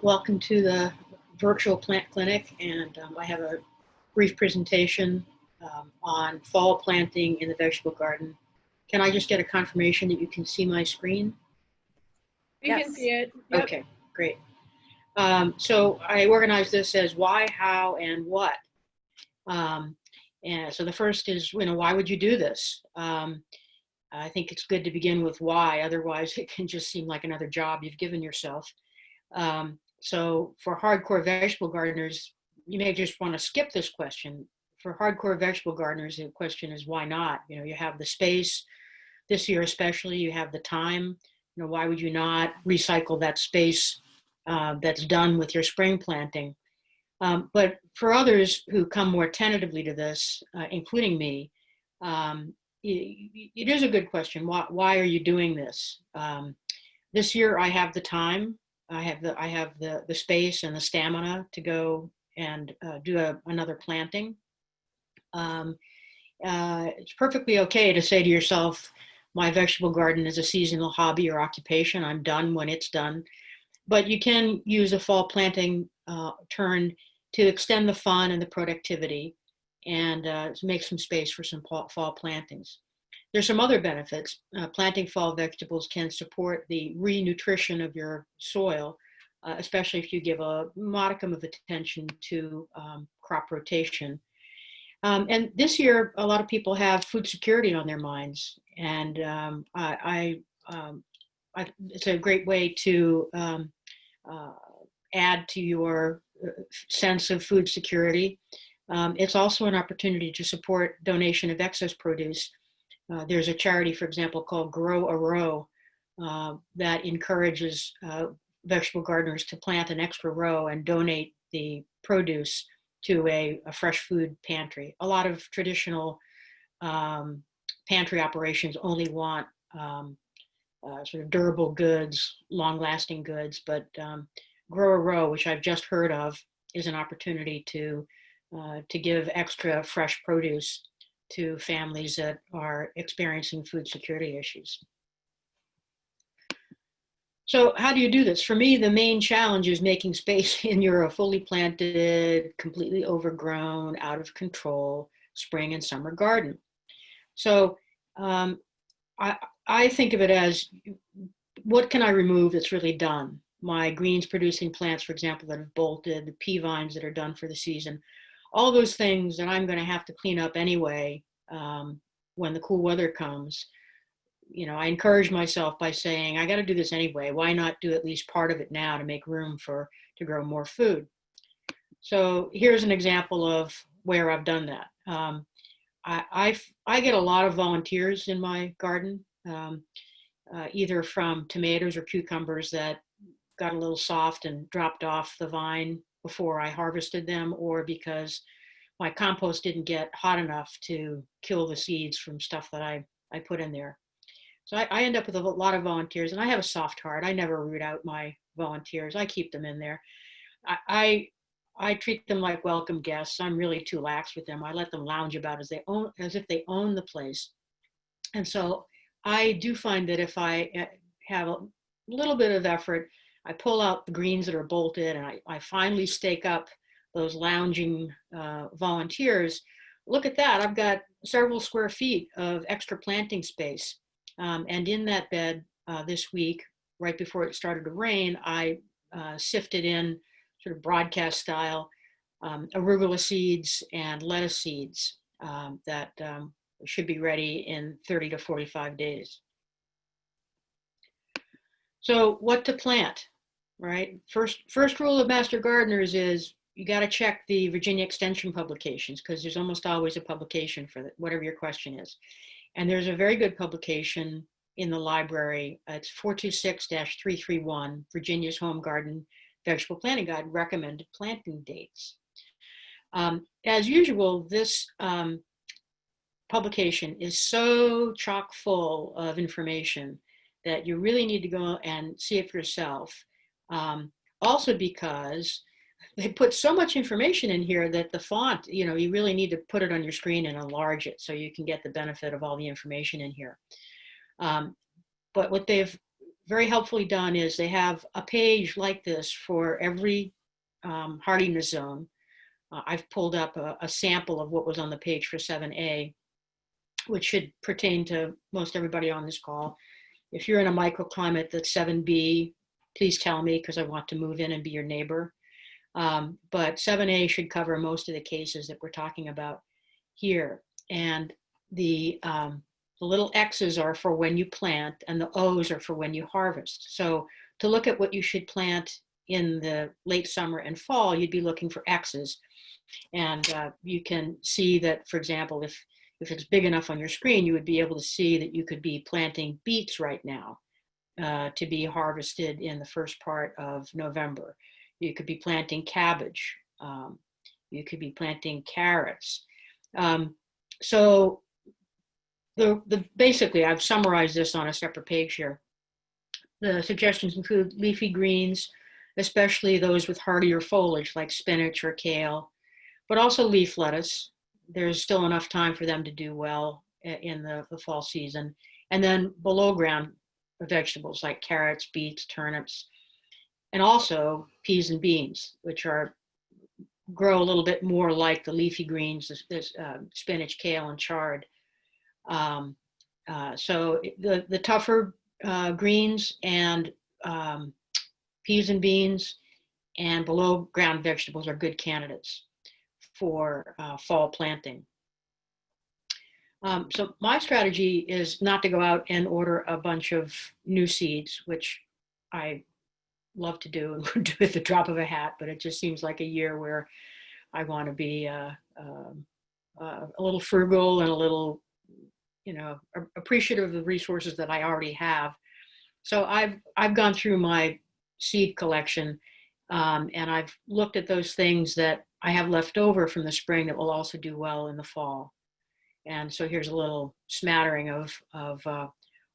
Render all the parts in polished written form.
Welcome to the virtual plant clinic, and I have a brief presentation on fall planting in the vegetable garden. Can I just get a confirmation that you can see my screen? We can see it. Yep. Okay, great. So I organized this as why, how, and what. And so the first is, why would you do this? I think it's good to begin with why, otherwise it can just seem like another job you've given yourself. So for hardcore vegetable gardeners, you may just want to skip this question. For hardcore vegetable gardeners, the question is why not? You have the space this year, especially, you have the time. Why would you not recycle that space that's done with your spring planting? But for others who come more tentatively to this, including me, it is a good question. Why are you doing this? This year I have the time. I have the space and the stamina to go and do another planting. It's perfectly okay to say to yourself, my vegetable garden is a seasonal hobby or occupation. I'm done when it's done. But you can use a fall planting turn to extend the fun and the productivity and make some space for some fall plantings. There's some other benefits. Planting fall vegetables can support the re-nutrition of your soil, especially if you give a modicum of attention to crop rotation. And this year, a lot of people have food security on their minds, and it's a great way to add to your sense of food security. It's also an opportunity to support donation of excess produce. There's a charity, for example, called Grow a Row that encourages vegetable gardeners to plant an extra row and donate the produce to a fresh food pantry. A lot of traditional pantry operations only want sort of durable goods, long-lasting goods, but Grow a Row, which I've just heard of, is an opportunity to give extra fresh produce to families that are experiencing food security issues. So how do you do this? For me, the main challenge is making space in your fully planted, completely overgrown, out of control spring and summer garden. So I think of it as, what can I remove that's really done? My greens producing plants, for example, that have bolted, the pea vines that are done for the season, all those things that I'm going to have to clean up anyway when the cool weather comes. I encourage myself by saying, I got to do this anyway. Why not do at least part of it now to make room to grow more food? So here's an example of where I've done that. I get a lot of volunteers in my garden, either from tomatoes or cucumbers that got a little soft and dropped off the vine before I harvested them, or because my compost didn't get hot enough to kill the seeds from stuff that I put in there. So I end up with a lot of volunteers, and I have a soft heart. I never root out my volunteers. I keep them in there. I treat them like welcome guests. I'm really too lax with them. I let them lounge about as if they own the place. And so I do find that if I have a little bit of effort, I pull out the greens that are bolted, and I finally stake up those lounging volunteers. Look at that. I've got several square feet of extra planting space. And in that bed this week, right before it started to rain, I sifted in sort of broadcast style arugula seeds and lettuce seeds that should be ready in 30 to 45 days. So what to plant, right? First rule of master gardeners is you got to check the Virginia Extension publications, because there's almost always a publication for whatever your question is. And there's a very good publication in the library. It's 426-331, Virginia's Home Garden Vegetable Planting Guide, recommended planting dates. As usual, this publication is so chock full of information that you really need to go and see it for yourself. Also because they put so much information in here that the font, you really need to put it on your screen and enlarge it so you can get the benefit of all the information in here. But what they've very helpfully done is they have a page like this for every hardiness zone. I've pulled up a sample of what was on the page for 7A, which should pertain to most everybody on this call. If you're in a microclimate that's 7B, please tell me because I want to move in and be your neighbor. But 7A should cover most of the cases that we're talking about here. And the little X's are for when you plant and the O's are for when you harvest. So to look at what you should plant in the late summer and fall, you'd be looking for X's. And you can see that, for example, if it's big enough on your screen, you would be able to see that you could be planting beets right now to be harvested in the first part of November. You could be planting cabbage. You could be planting carrots. So basically, I've summarized this on a separate page here. The suggestions include leafy greens, especially those with hardier foliage like spinach or kale, but also leaf lettuce. There's still enough time for them to do well in the fall season. And then below ground vegetables like carrots, beets, turnips, and also peas and beans, which grow a little bit more like the leafy greens, spinach, kale, and chard. So the tougher greens and peas and beans and below ground vegetables are good candidates for fall planting. So my strategy is not to go out and order a bunch of new seeds, which I love to do and would do at the drop of a hat, but it just seems like a year where I want to be a little frugal and a little, appreciative of the resources that I already have. So I've gone through my seed collection and I've looked at those things that I have left over from the spring that will also do well in the fall. And so here's a little smattering of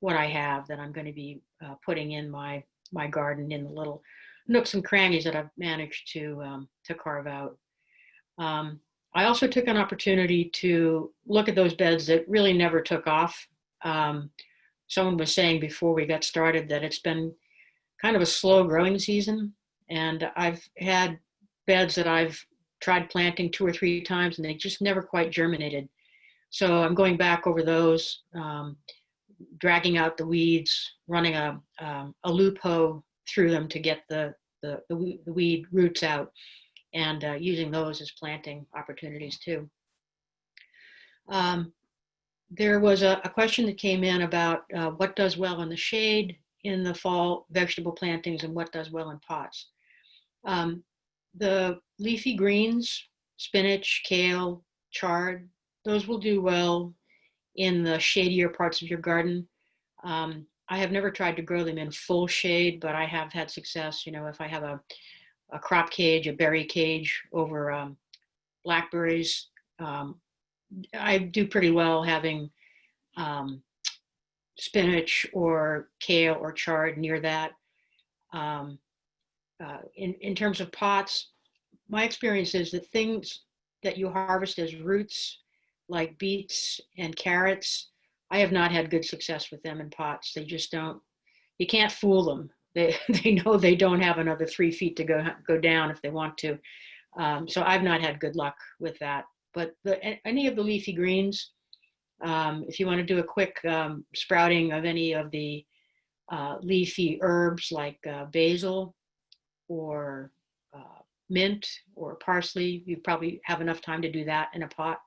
what I have that I'm going to be putting in my garden in the little nooks and crannies that I've managed to carve out. I also took an opportunity to look at those beds that really never took off. Someone was saying before we got started that it's been kind of a slow growing season, and I've had beds that I've tried planting 2 or 3 times and they just never quite germinated. So I'm going back over those, dragging out the weeds, running a loop hoe through them to get the weed roots out, and using those as planting opportunities too. There was a question that came in about what does well in the shade in the fall vegetable plantings and what does well in pots. The leafy greens, spinach, kale, chard, those will do well in the shadier parts of your garden. I have never tried to grow them in full shade, but I have had success. If I have a crop cage, a berry cage over blackberries, I do pretty well having spinach or kale or chard near that. In terms of pots, my experience is that things that you harvest as roots, like beets and carrots, I have not had good success with them in pots. They just don't, you can't fool them. They know they don't have another 3 feet to go down if they want to. So I've not had good luck with that. But any of the leafy greens, if you want to do a quick sprouting of any of the leafy herbs like basil or mint or parsley, you probably have enough time to do that in a pot.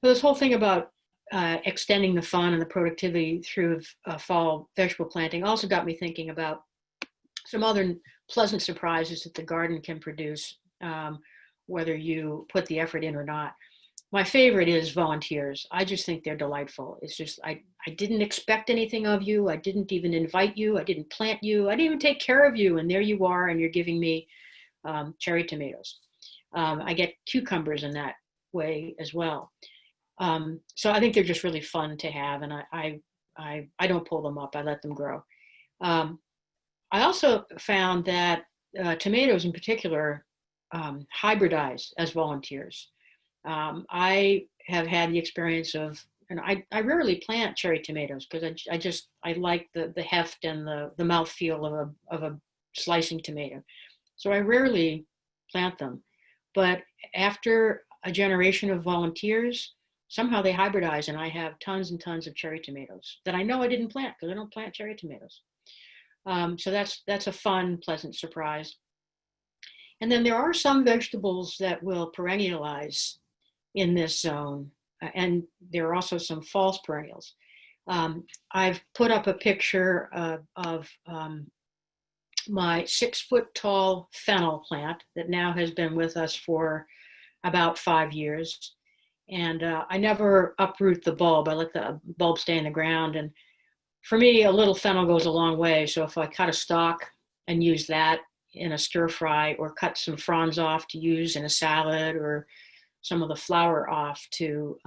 So this whole thing about extending the fun and the productivity through fall vegetable planting also got me thinking about some other pleasant surprises that the garden can produce, whether you put the effort in or not. My favorite is volunteers. I just think they're delightful. It's just, I didn't expect anything of you. I didn't even invite you. I didn't plant you. I didn't even take care of you. And there you are, and you're giving me cherry tomatoes. I get cucumbers in that way as well. So I think they're just really fun to have, and I don't pull them up. I let them grow. I also found that tomatoes in particular hybridize as volunteers. I have had the experience of and I rarely plant cherry tomatoes because I like the heft and the mouthfeel of a slicing tomato. So I rarely plant them. But after a generation of volunteers, somehow they hybridize, and I have tons and tons of cherry tomatoes that I know I didn't plant because I don't plant cherry tomatoes. So that's a fun, pleasant surprise. And then there are some vegetables that will perennialize in this zone, and there are also some false perennials. I've put up a picture of my 6-foot-tall fennel plant that now has been with us for about 5 years. And I never uproot the bulb. I let the bulb stay in the ground. And for me, a little fennel goes a long way. So if I cut a stalk and use that in a stir fry, or cut some fronds off to use in a salad, or some of the flour off to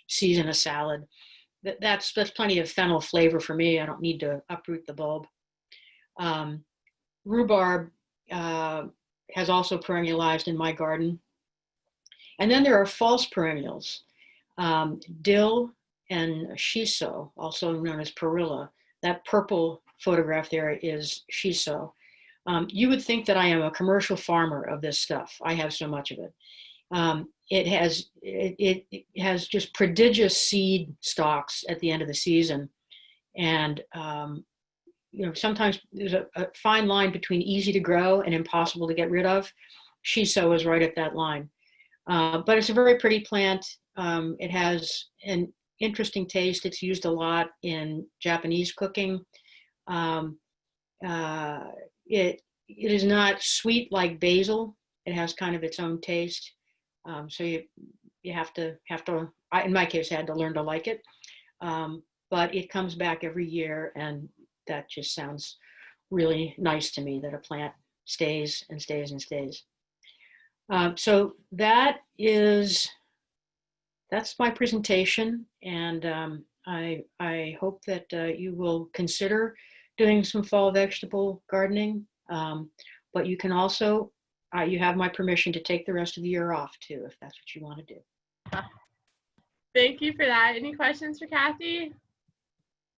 season a salad, that's plenty of fennel flavor for me. I don't need to uproot the bulb. Rhubarb has also perennialized in my garden. And then there are false perennials. Dill and shiso, also known as perilla. That purple photograph there is shiso. You would think that I am a commercial farmer of this stuff. I have so much of it. It has just prodigious seed stalks at the end of the season. And sometimes there's a fine line between easy to grow and impossible to get rid of. Shiso is right at that line. But it's a very pretty plant. It has an interesting taste. It's used a lot in Japanese cooking. It is not sweet like basil. It has kind of its own taste. So you have to, in my case, I had to learn to like it. But it comes back every year, and that just sounds really nice to me, that a plant stays and stays and stays. So that's my presentation, and I hope that you will consider doing some fall vegetable gardening, but you can also, you have my permission to take the rest of the year off too, if that's what you want to do. Thank you for that. Any questions for Kathy?